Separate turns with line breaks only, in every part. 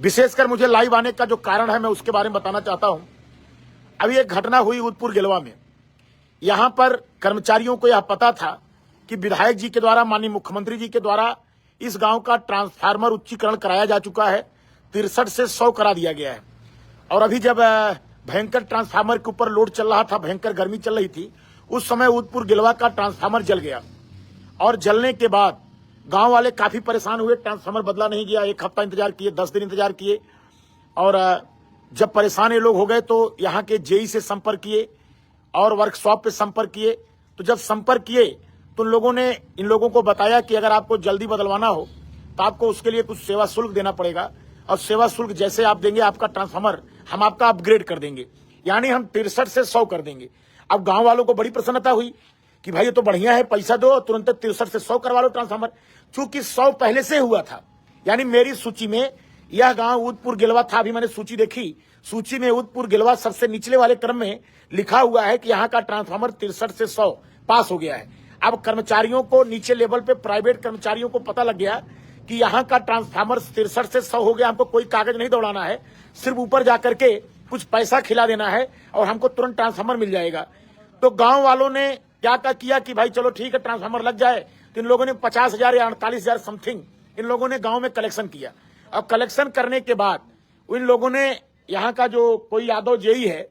विशेषकर मुझे लाइव आने का जो कारण है मैं उसके बारे में बताना चाहता हूं। अभी एक घटना हुई उदयपुर गिलवा में। यहां पर कर्मचारियों को यह पता था कि विधायक जी के द्वारा, माननीय मुख्यमंत्री जी के द्वारा इस गांव का ट्रांसफार्मर उच्चीकरण कराया जा चुका है। 63 से 100 करा दिया गया है। और अभी जब भयंकर ट्रांसफार्मर के ऊपर लोड चल रहा था, भयंकर गर्मी चल रही थी, उस समय उदयपुर गिलवा का ट्रांसफार्मर जल गया। और जलने के बाद गांव वाले काफी परेशान हुए। ट्रांसफार्मर बदला नहीं गया। 1 हफ्ता इंतजार किए, 10 दिन इंतजार किए। और जब परेशान ये लोग हो गए तो यहाँ के जेई से संपर्क किए और वर्कशॉप पे संपर्क किए। तो जब संपर्क किए तो इन लोगों को बताया कि अगर आपको जल्दी बदलवाना हो तो आपको उसके लिए कुछ सेवा शुल्क देना पड़ेगा, और सेवा शुल्क जैसे आप देंगे आपका ट्रांसफार्मर हम आपका अपग्रेड कर देंगे, यानी हम 63 से 100 कर देंगे। अब गांव वालों को बड़ी प्रसन्नता हुई कि भाई ये तो बढ़िया है, पैसा दो, तुरंत 63 से 100 करवा लो ट्रांसफार्मर। चूंकि 100 पहले से हुआ था, यानी मेरी सूची में यह गांव उदयपुर गिलवा था। अभी मैंने सूची देखी, सूची में उदयपुर गिलवा सबसे निचले वाले क्रम में लिखा हुआ है कि यहाँ का ट्रांसफार्मर 63 से 100 पास हो गया है। अब कर्मचारियों को, नीचे लेवल पे प्राइवेट कर्मचारियों को पता लग गया कि यहाँ का ट्रांसफार्मर 63 से 100 हो गया। हमको कोई कागज नहीं दौड़ाना है, सिर्फ ऊपर जाकर के कुछ पैसा खिला देना है और हमको तुरंत ट्रांसफार्मर मिल जाएगा। तो गांव वालों ने क्या किया कि भाई चलो ठीक है, ट्रांसफार्मर लग जाए। तो इन लोगों ने 50,000 या 48,000 समथिंग इन लोगों ने गांव में कलेक्शन किया। अब कलेक्शन करने के बाद इन लोगों ने, यहाँ का जो कोई यादव जेई है,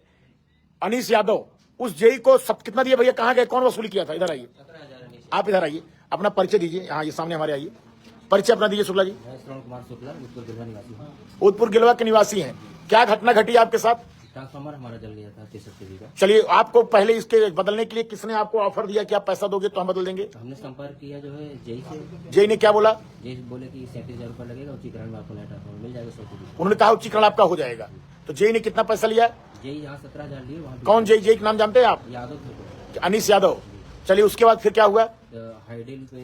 अनीश यादव, उस जेई को सब कितना दिया भैया, कहाँ गए, कौन वसूल किया था? इधर आइए, आप इधर आइए, अपना परिचय दीजिए। हाँ, ये सामने हमारे आइए, परिचय अपना दीजिए। शुक्ला जी, उदयपुर गिलवा के निवासी हैं। क्या घटना घटी आपके साथ?
ट्रांसफार्मर हमारा जल गया था 63 kV का।
चलिए, आपको पहले इसके बदलने के लिए किसने आपको ऑफर दिया कि आप पैसा दोगे तो हम बदल देंगे?
हमने संपर्क किया जो है जेई से।
जेई ने क्या बोला?
जेई बोले कि 37,000 रुपया लगेगा, उच्चीकरण में आपको नया ट्रांसफार्मर मिल जाएगा 100
उन्होंने कहा उच्चीकरण आपका हो जाएगा। तो जेई ने कितना पैसा लिया?
जेई यहाँ 17,000 लिए। वहाँ
कौन जेई? जेई का नाम जानते हैं आप?
यादव थे,
अनीश यादव। चलिए, उसके बाद फिर क्या हुआ?
हाईडेल पे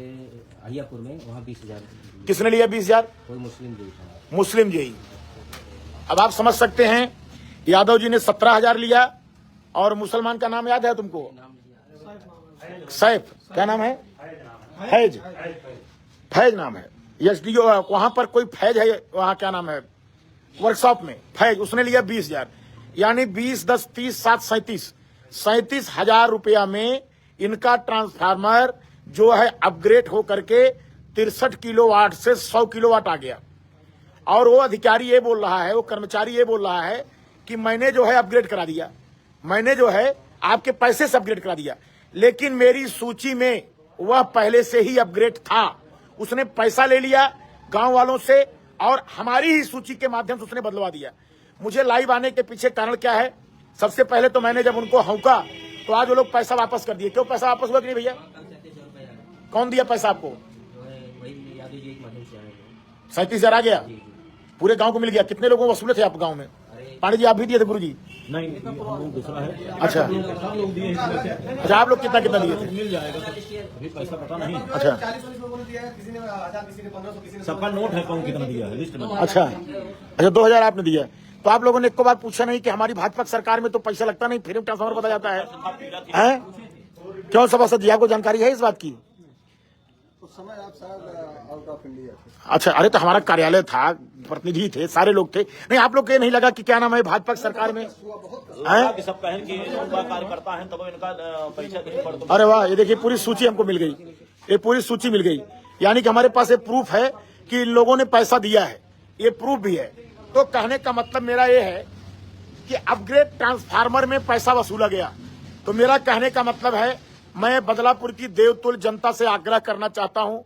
अहियापुर में, वहाँ 20,000।
किसने लिया 20,000?
कोई मुस्लिम जेई था।
मुस्लिम जेई। अब आप समझ सकते हैं, यादव जी ने 17,000 लिया और मुसलमान का नाम याद है तुमको? सैफ। क्या नाम है? फैज। फैज नाम है। एसडीओ वहां पर कोई फैज है, वहां क्या नाम है वर्कशॉप में, फैज। उसने लिया 20,000, यानी 20, 10, 30, 7, 37,000 रुपया में इनका ट्रांसफार्मर जो है अपग्रेड होकर के 63 किलोवाट से 100 किलोवाट आ गया। और वो अधिकारी ये बोल रहा है, वो कर्मचारी ये बोल रहा है कि मैंने जो है अपग्रेड करा दिया, मैंने जो है आपके पैसे से अपग्रेड करा दिया। लेकिन मेरी सूची में वह पहले से ही अपग्रेड था। उसने पैसा ले लिया गांव वालों से और हमारी ही सूची के माध्यम से उसने बदलवा दिया। मुझे लाइव आने के पीछे कारण क्या है? सबसे पहले तो मैंने जब उनको हौका तो आज वो लोग पैसा वापस कर दिए। क्यों पैसा वापस हुआ कि नहीं भैया? कौन दिया पैसा आपको? 37,000 आ गया, पूरे गांव को मिल गया। कितने लोगों को वसूले थे आप गांव में? पांडे जी आप भी दिए थे? गुरु जी
नहीं, दूसरा है।
अच्छा, अच्छा, आप लोग कितना कितना दिए थे?
मिल जाएगा, अभी पैसा पता नहीं।
अच्छा,
सबका नोट है, कौन कितना दिया है लिस्ट में।
अच्छा, अच्छा, 2,000 आपने दिया। तो आप लोगों ने एक बार पूछा नहीं कि हमारी भाजपा सरकार में तो पैसा लगता नहीं, फिर ट्रांसफार्मर बदला जाता है? क्यों सभासद जी, आपको जानकारी है इस बात की?
समय आप शायद आउट ऑफ इंडिया थे।
अच्छा, अरे तो हमारा कार्यालय था, प्रतिनिधि थे, सारे लोग थे। नहीं, आप लोग को नहीं लगा कि क्या नाम है भाजपा सरकार में?
सब कहें कि कार्यकर्ता है तब इनका पैसा नहीं पड़ता।
अरे वाह, ये देखिए पूरी सूची हमको मिल गई, ये पूरी सूची मिल गई। यानी कि हमारे पास ये प्रूफ है कि इन लोगों ने पैसा दिया है, ये प्रूफ भी है। तो कहने का मतलब मेरा ये है कि अपग्रेड ट्रांसफार्मर में पैसा वसूला गया। तो मेरा कहने का मतलब है, मैं बदलापुर की देवतुल्य जनता से आग्रह करना चाहता हूं,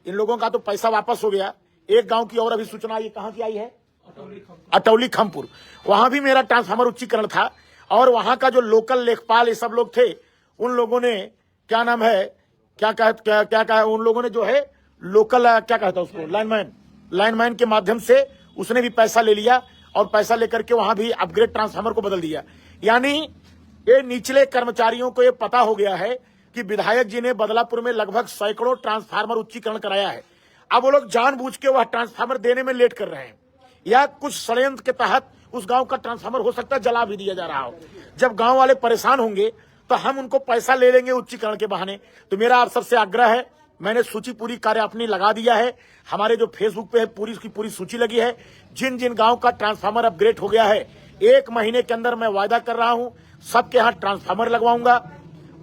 इन लोगों का तो पैसा वापस हो गया। एक गांव की और अभी सूचना आई, कहां की आई है? अटौली खमपुर। वहां भी मेरा ट्रांसफार्मर उच्चीकरण था और वहां का जो लोकल लेखपाल ये सब लोग थे, उन लोगों ने क्या नाम है, क्या कहा, उन लोगों ने जो है लोकल क्या कहता उसको, लाइनमैन के माध्यम से उसने भी पैसा ले लिया और पैसा लेकर के वहां भी अपग्रेड ट्रांसफार्मर को बदल दिया। यानी ये निचले कर्मचारियों को ये पता हो गया है कि विधायक जी ने बदलापुर में लगभग सैकड़ों ट्रांसफार्मर उच्चीकरण कराया है। अब वो लोग जानबूझ के वह ट्रांसफार्मर देने में लेट कर रहे हैं, या कुछ षड्यंत्र के तहत उस गांव का ट्रांसफार्मर हो सकता है जला भी दिया जा रहा हो। जब गांव वाले परेशान होंगे तो हम उनको पैसा ले लेंगे उच्चीकरण के बहाने। तो मेरा आप सबसे आग्रह है मैंने सूची पूरी कार्य अपनी लगा दिया है। हमारे जो फेसबुक पे है पूरी उसकी पूरी सूची लगी है। जिन जिन गांव का ट्रांसफार्मर अपग्रेड हो गया है 1 महीने के अंदर मैं वायदा कर रहा हूं सबके यहाँ ट्रांसफार्मर लगवाऊंगा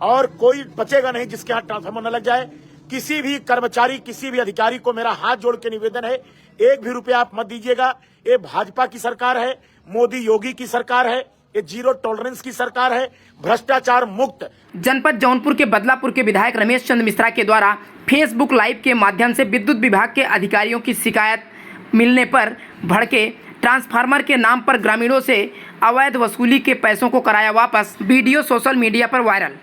और कोई बचेगा नहीं जिसके यहाँ ट्रांसफार्मर न लग जाए। किसी भी कर्मचारी किसी भी अधिकारी को मेरा हाथ जोड़ के निवेदन है, 1 भी रुपया आप मत दीजिएगा। ये भाजपा की सरकार है, मोदी योगी की सरकार है, ये जीरो टॉलरेंस की सरकार है, भ्रष्टाचार मुक्त।
जनपद जौनपुर के बदलापुर के विधायक रमेश चंद्र मिश्रा के द्वारा फेसबुक लाइव के माध्यम से विद्युत विभाग के अधिकारियों की शिकायत मिलने पर भड़के ट्रांसफार्मर के नाम पर ग्रामीणों से अवैध वसूली के पैसों को कराया वापस। वीडियो सोशल मीडिया पर वायरल।